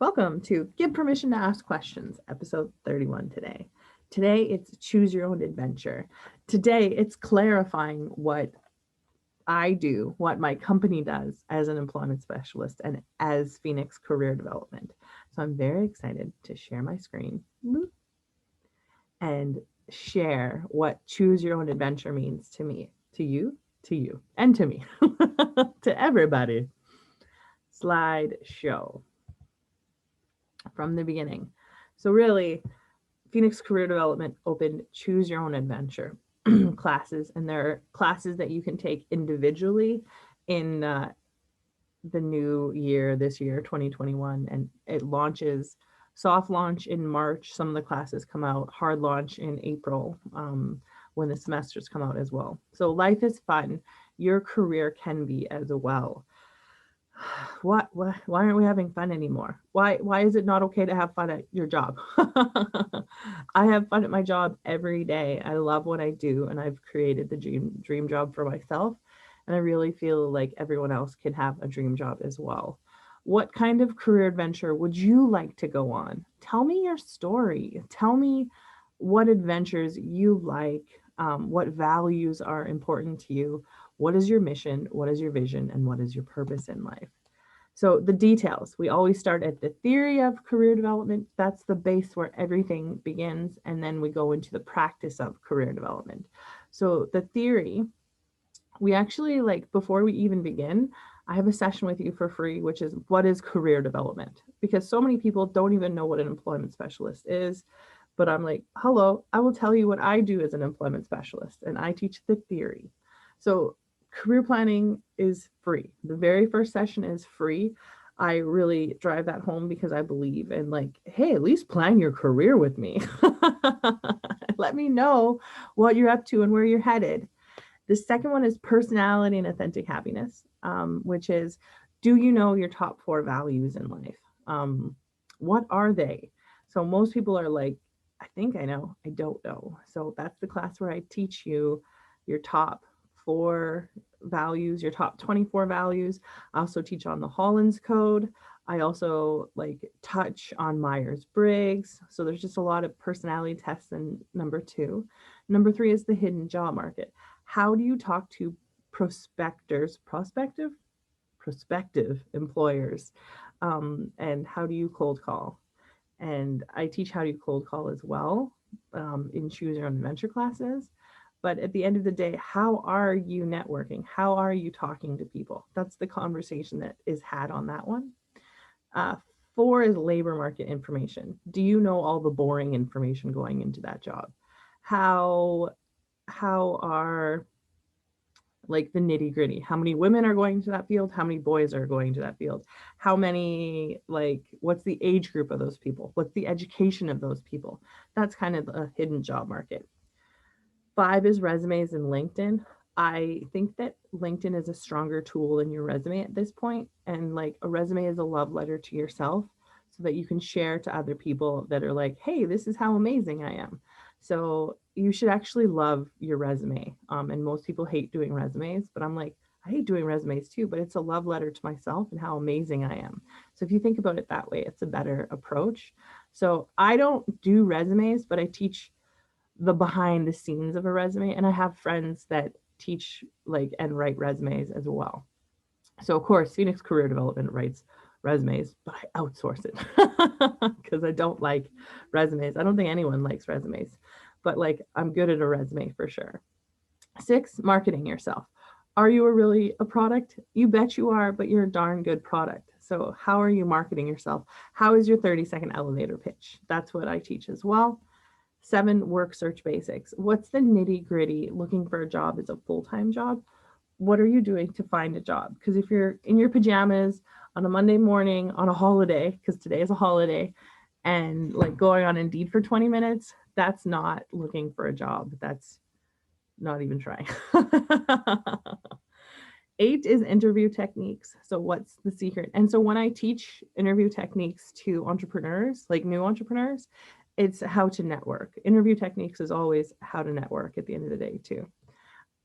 Welcome to Give Permission to Ask Questions, episode 31 today. Today it's choose your own adventure. Today it's clarifying what I do, what my company does as an employment specialist and as Phoenix Career Development. So I'm very excited to share my screen and share what choose your own adventure means to me, to you, and to me, to everybody. Slide show from the beginning. So really, Phoenix Career Development opened Choose Your Own Adventure classes, and there are classes that you can take individually in the new year, this year, 2021, and it launches soft launch in March. Some of the classes come out, hard launch in April when the semesters come out as well. So life is fun. Your career can be as well. Why aren't we having fun anymore? Why is it not okay to have fun at your job? I have fun at my job every day. I love what I do, and I've created the dream job for myself, and I really feel like everyone else can have a dream job as well. What kind of career adventure would you like to go on? Tell me your story. Tell me what adventures you like, what values are important to you, what is your mission, what is your vision, and what is your purpose in life. So the details, we always start at the theory of career development. That's the base where everything begins. And then we go into the practice of career development. So the theory, we actually, like, before we even begin, I have a session with you for free, which is what is career development? Because so many people don't even know what an employment specialist is. But I'm like, hello, I will tell you what I do as an employment specialist, and I teach the theory. So career planning is free. The very first session is free. I really drive that home because I believe in, like, hey, at least plan your career with me. Let me know what you're up to and where you're headed. The second one is personality and authentic happiness, which is, do you know your top four values in life? What are they? So most people are like, I think I know, I don't know. So that's the class where I teach you your top four values, your top 24 values. I also teach on the Holland's Code. I also like touch on Myers-Briggs. So there's just a lot of personality tests in number two. Number three is the hidden job market. How do you talk to prospective employers? And how do you cold call? And I teach how to cold call as well in Choose Your Own Adventure classes. But at the end of the day, how are you networking? How are you talking to people? That's the conversation that is had on that one. Uh, Four is labor market information. Do you know all the boring information going into that job? How are, like, the nitty gritty? How many women are going to that field? How many boys are going to that field? How many, like, what's the age group of those people? What's the education of those people? That's kind of a hidden job market. Five is resumes and LinkedIn. I think that LinkedIn is a stronger tool than your resume at this point. And like, a resume is a love letter to yourself so that you can share to other people that are like, hey, this is how amazing I am. So you should actually love your resume. And most people hate doing resumes, but I'm like, I hate doing resumes too, but it's a love letter to myself and how amazing I am. So if you think about it that way, it's a better approach. So I don't do resumes, but I teach the behind the scenes of a resume, and I have friends that teach, like, and write resumes as well. So of course Phoenix Career Development writes resumes, but I outsource it because I don't like resumes. I don't think anyone likes resumes, but like, I'm good at a resume for sure. Six, marketing yourself. Are you really a product? You bet you are, but you're a darn good product. So how are you marketing yourself? How is your 30-second elevator pitch? That's what I teach as well. Seven, work search basics. What's the nitty gritty? Looking for a job is a full-time job. What are you doing to find a job? Because if you're in your pajamas on a Monday morning on a holiday, because today is a holiday, and like going on Indeed for 20 minutes, that's not looking for a job. That's not even trying. Eight is interview techniques. So what's the secret? And so when I teach interview techniques to entrepreneurs, like new entrepreneurs, it's how to network. Interview techniques is always how to network at the end of the day too.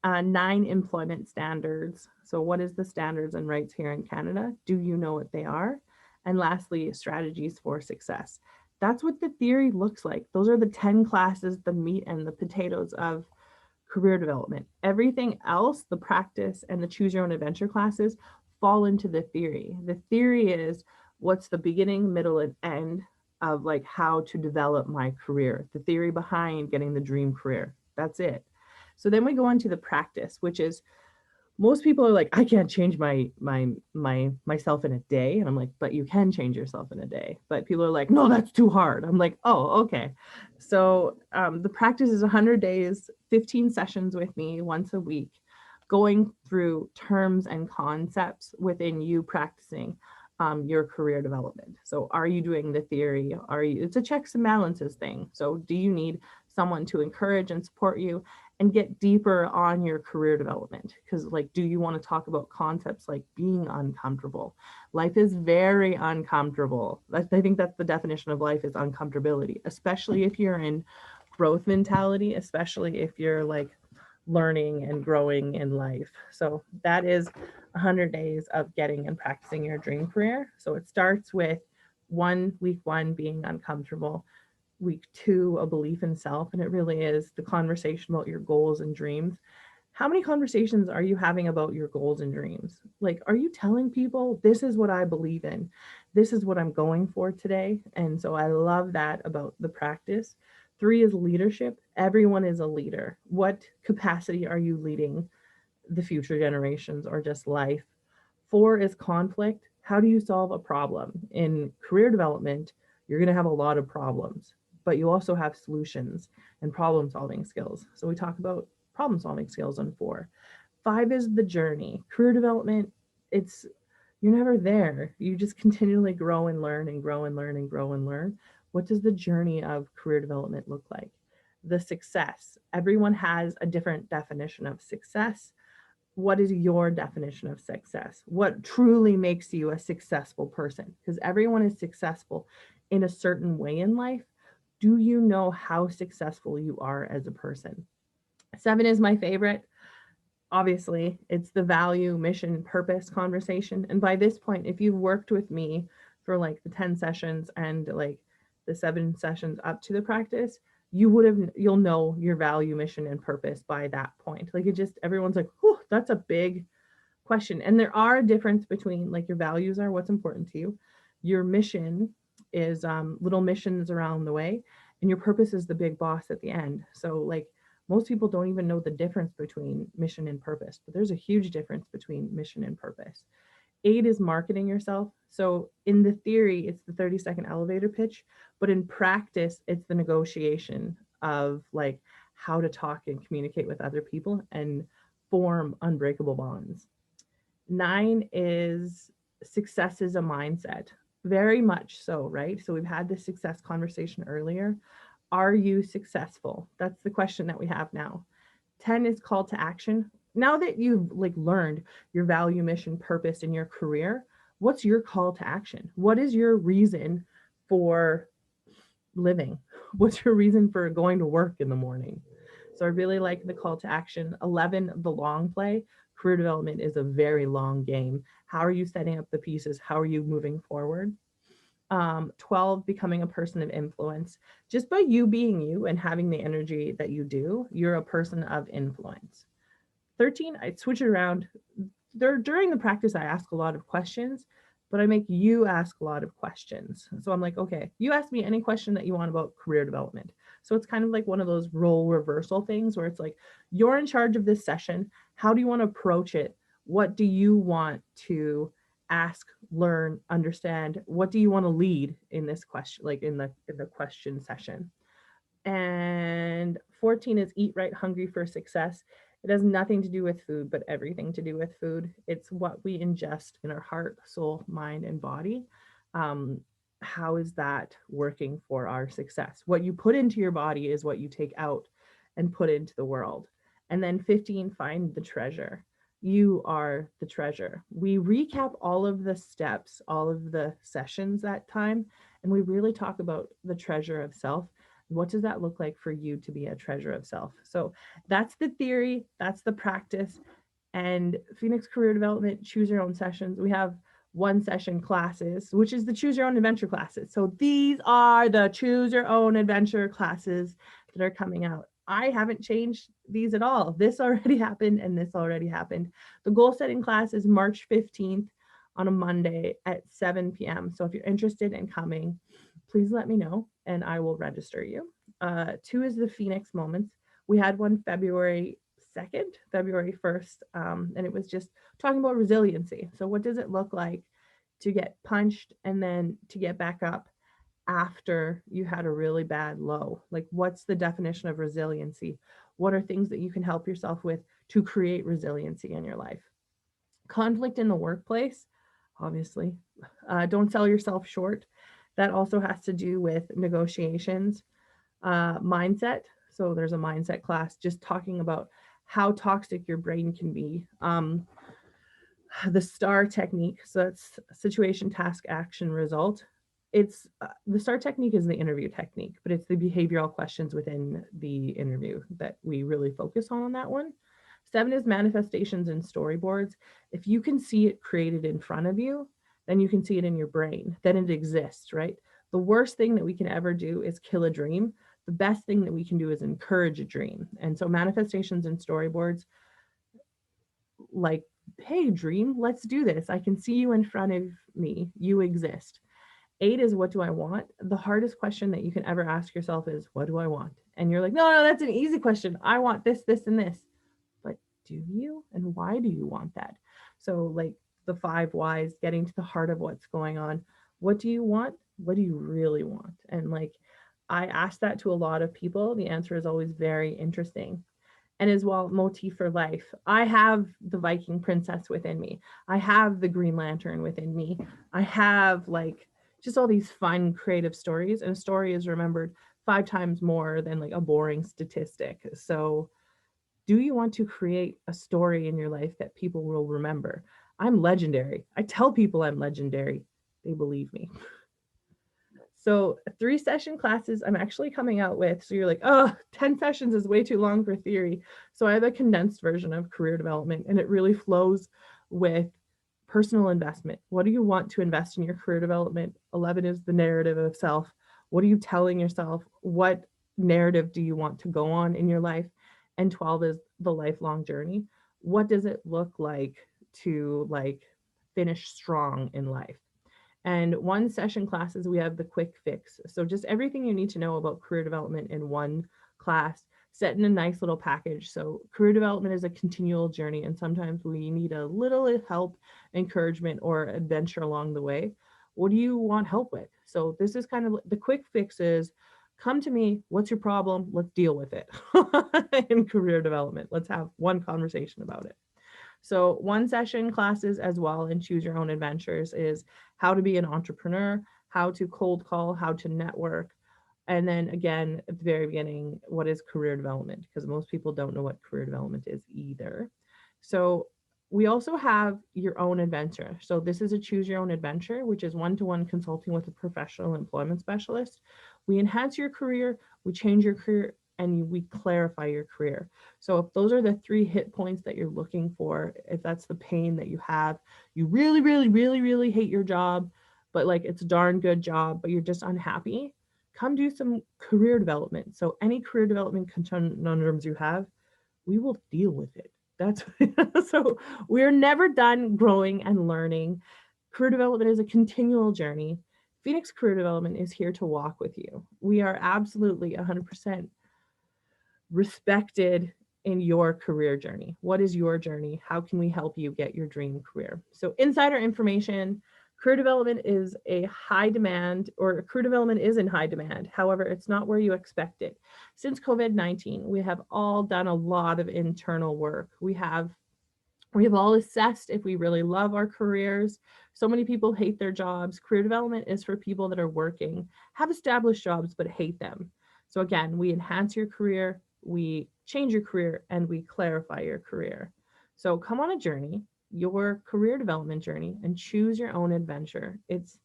Nine, employment standards. So what is the standards and rights here in Canada? Do you know what they are? And lastly, strategies for success. That's what the theory looks like. Those are the 10 classes, the meat and the potatoes of career development. Everything else, the practice and the choose your own adventure classes, fall into the theory. The theory is what's the beginning, middle, and end of like how to develop my career, the theory behind getting the dream career. That's it. So then we go into the practice, which is most people are like, I can't change my myself in a day. And I'm like, but you can change yourself in a day. But people are like, no, that's too hard. I'm like, oh, okay. So the practice is 100 days, 15 sessions with me once a week, going through terms and concepts within you practicing your career development. So are you doing the theory? It's a checks and balances thing. So do you need someone to encourage and support you and get deeper on your career development? Because like, do you want to talk about concepts like being uncomfortable? Life is very uncomfortable. I think that's the definition of life, is uncomfortability, especially if you're in growth mentality, especially if you're like learning and growing in life. So that is 100 days of getting and practicing your dream career. So it starts with week one being uncomfortable, week two a belief in self, and it really is the conversation about your goals and dreams. How many conversations are you having about your goals and dreams? Like, are you telling people, this is what I believe in, this is what I'm going for today? And so I love that about the practice. Three is leadership. Everyone is a leader. What capacity are you leading the future generations or just life? Four is conflict. How do you solve a problem? In career development, you're going to have a lot of problems, but you also have solutions and problem solving skills. So we talk about problem solving skills on four. Five is the journey. Career development, it's you're never there. You just continually grow and learn and grow and learn and grow and learn. What does the journey of career development look like? The success. Everyone has a different definition of success. What is your definition of success? What truly makes you a successful person? Because everyone is successful in a certain way in life. Do you know how successful you are as a person? Seven is my favorite. Obviously, it's the value, mission, purpose conversation. And by this point, if you've worked with me for like the 10 sessions and like the 7 sessions up to the practice, you'll know your value, mission, and purpose by that point. Like it just, everyone's like, whew, that's a big question. And there are a difference between like your values are what's important to you. Your mission is little missions around the way, and your purpose is the big boss at the end. So like most people don't even know the difference between mission and purpose, but there's a huge difference between mission and purpose. 8 is marketing yourself. So in the theory, it's the 30-second elevator pitch, but in practice, it's the negotiation of like how to talk and communicate with other people and form unbreakable bonds. 9 is success is a mindset. Very much so, right? So we've had this success conversation earlier. Are you successful? That's the question that we have now. 10 is call to action. Now that you've like learned your value, mission, purpose in your career, what's your call to action? What is your reason for living? What's your reason for going to work in the morning? So I really like the call to action. 11, the long play. Career development is a very long game. How are you setting up the pieces? How are you moving forward? 12, becoming a person of influence. Just by you being you and having the energy that you do, you're a person of influence. 13, I switch it around. During the practice, I ask a lot of questions, but I make you ask a lot of questions. So I'm like, okay, you ask me any question that you want about career development. So it's kind of like one of those role reversal things where it's like, you're in charge of this session. How do you want to approach it? What do you want to ask, learn, understand? What do you want to lead in this question, like in the question session? And 14 is eat right, hungry for success. It has nothing to do with food, but everything to do with food. It's what we ingest in our heart, soul, mind, and body. How is that working for our success? What you put into your body is what you take out and put into the world. And then 15, find the treasure. You are the treasure. We recap all of the steps, all of the sessions that time, and we really talk about the treasure of self. What does that look like for you to be a treasure of self? So that's the theory, that's the practice. And Phoenix Career Development, choose your own sessions. We have one session classes, which is the choose your own adventure classes. So these are the choose your own adventure classes that are coming out. I haven't changed these at all. This already happened and this already happened. The goal setting class is March 15th on a Monday at 7 p.m. So if you're interested in coming, please let me know and I will register you. 2 is the Phoenix Moments. We had one February 2nd, February 1st, and it was just talking about resiliency. So, what does it look like to get punched and then to get back up after you had a really bad low? Like, what's the definition of resiliency? What are things that you can help yourself with to create resiliency in your life? Conflict in the workplace, obviously. Don't sell yourself short. That also has to do with negotiations, mindset. So there's a mindset class just talking about how toxic your brain can be. The STAR technique. So that's situation, task, action, result. It's the STAR technique is the interview technique, but it's the behavioral questions within the interview that we really focus on that one. 7 is manifestations and storyboards. If you can see it created in front of you, then you can see it in your brain. Then it exists, right? The worst thing that we can ever do is kill a dream. The best thing that we can do is encourage a dream. And so manifestations and storyboards, like, hey, dream, let's do this. I can see you in front of me. You exist. 8 is what do I want? The hardest question that you can ever ask yourself is, what do I want? And you're like, no, that's an easy question. I want this, this, and this. But do you? And why do you want that? So, like the 5 whys, getting to the heart of what's going on. What do you want? What do you really want? And like, I ask that to a lot of people. The answer is always very interesting. And as well, motif for life. I have the Viking princess within me. I have the Green Lantern within me. I have like just all these fun, creative stories. And a story is remembered 5 times more than like a boring statistic. So, do you want to create a story in your life that people will remember? I'm legendary. I tell people I'm legendary. They believe me. So 3 session classes I'm actually coming out with. So you're like, oh, 10 sessions is way too long for theory. So I have a condensed version of career development and it really flows with personal investment. What do you want to invest in your career development? 11 is the narrative of self. What are you telling yourself? What narrative do you want to go on in your life? And 12 is the lifelong journey. What does it look like to like finish strong in life? And 1 session classes, we have the quick fix. So just everything you need to know about career development in 1 class, set in a nice little package. So career development is a continual journey, and sometimes we need a little help, encouragement, or adventure along the way. What do you want help with? So this is kind of the quick fixes. Come to me. What's your problem? Let's deal with it in career development. Let's have one conversation about it. So 1 session classes as well in Choose Your Own Adventures is how to be an entrepreneur, how to cold call, how to network. And then again, at the very beginning, what is career development? Because most people don't know what career development is either. So we also have your own adventure. So this is a choose your own adventure, which is one-to-one consulting with a professional employment specialist. We enhance your career, we change your career, and we clarify your career. So if those are the 3 hit points that you're looking for, if that's the pain that you have, you really, really, really, really hate your job, but like it's a darn good job, but you're just unhappy, come do some career development. So any career development conundrums you have, we will deal with it. That's so we're never done growing and learning. Career development is a continual journey. Phoenix Career Development is here to walk with you. We are absolutely 100% respected in your career journey. What is your journey? How can we help you get your dream career? So insider information, career development is a high demand, or career development is in high demand. However, it's not where you expect it. Since COVID-19, we have all done a lot of internal work. We have all assessed if we really love our careers. So many people hate their jobs. Career development is for people that are working, have established jobs, but hate them. So again, we enhance your career, we change your career, and we clarify your career. So come on a journey, your career development journey, and choose your own adventure. It's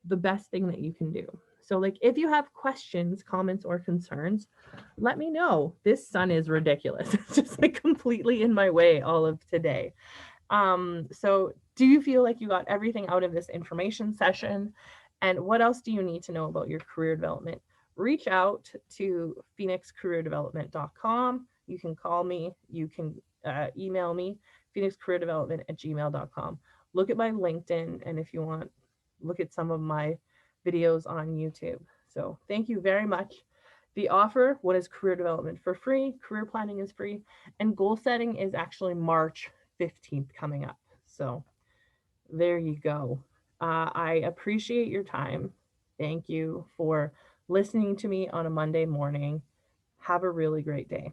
the best thing that you can do. So like if you have questions, comments, or concerns, let me know. This sun is ridiculous. It's just like completely in my way all of today. So Do you feel like you got everything out of this information session? And what else do you need to know about your career development? Reach out to phoenixcareerdevelopment.com. You can call me, you can email me, phoenixcareerdevelopment@gmail.com. Look at my LinkedIn, and if you want, look at some of my videos on YouTube. So thank you very much. The offer, what is career development for free? Career planning is free, and goal setting is actually March 15th coming up. So there you go. I appreciate your time. Thank you for listening to me on a Monday morning. Have a really great day.